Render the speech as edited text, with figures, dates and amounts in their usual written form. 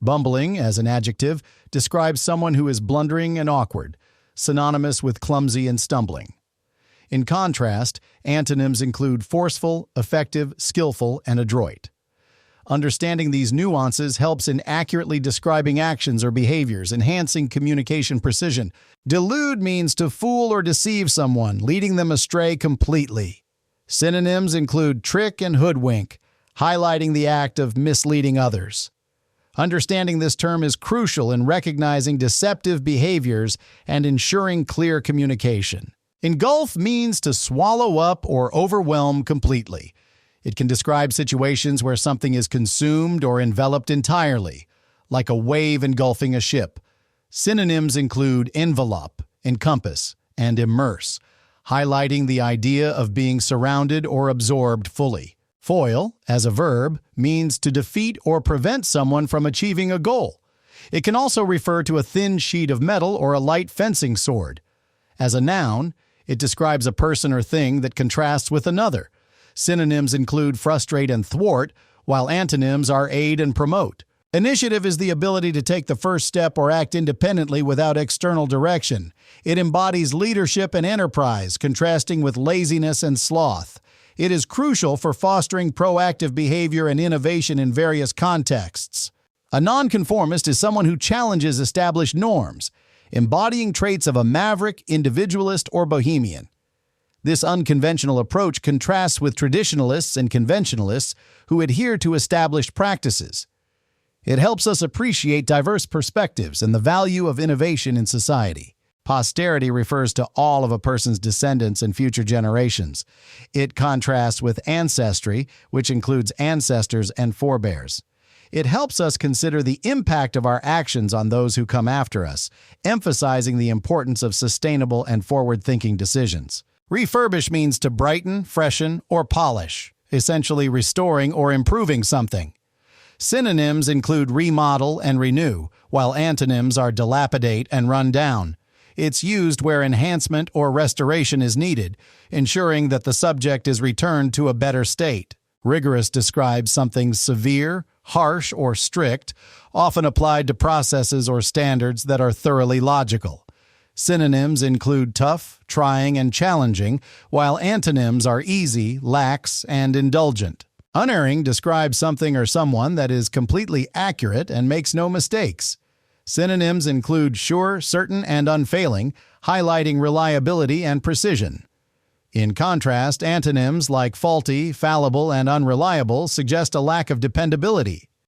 Bumbling, as an adjective, describes someone who is blundering and awkward, synonymous with clumsy and stumbling. In contrast, antonyms include forceful, effective, skillful, and adroit. Understanding these nuances helps in accurately describing actions or behaviors, enhancing communication precision. Delude means to fool or deceive someone, leading them astray completely. Synonyms include trick and hoodwink, highlighting the act of misleading others. Understanding this term is crucial in recognizing deceptive behaviors and ensuring clear communication. Engulf means to swallow up or overwhelm completely. It can describe situations where something is consumed or enveloped entirely, like a wave engulfing a ship. Synonyms include envelop, encompass, and immerse, highlighting the idea of being surrounded or absorbed fully. Foil, as a verb, means to defeat or prevent someone from achieving a goal. It can also refer to a thin sheet of metal or a light fencing sword. As a noun, it describes a person or thing that contrasts with another. Synonyms include frustrate and thwart, while antonyms are aid and promote. Initiative is the ability to take the first step or act independently without external direction. It embodies leadership and enterprise, contrasting with laziness and sloth. It is crucial for fostering proactive behavior and innovation in various contexts. A nonconformist is someone who challenges established norms, embodying traits of a maverick, individualist, or bohemian. This unconventional approach contrasts with traditionalists and conventionalists who adhere to established practices. It helps us appreciate diverse perspectives and the value of innovation in society. Posterity refers to all of a person's descendants and future generations. It contrasts with ancestry, which includes ancestors and forebears. It helps us consider the impact of our actions on those who come after us, emphasizing the importance of sustainable and forward-thinking decisions. Refurbish means to brighten, freshen, or polish, essentially restoring or improving something. Synonyms include remodel and renew, while antonyms are dilapidate and run down. It's used where enhancement or restoration is needed, ensuring that the subject is returned to a better state. Rigorous describes something severe, harsh, or strict, often applied to processes or standards that are thoroughly logical. Synonyms include tough, trying, and challenging, while antonyms are easy, lax, and indulgent. Unerring describes something or someone that is completely accurate and makes no mistakes. Synonyms include sure, certain, and unfailing, highlighting reliability and precision. In contrast, antonyms like faulty, fallible, and unreliable suggest a lack of dependability.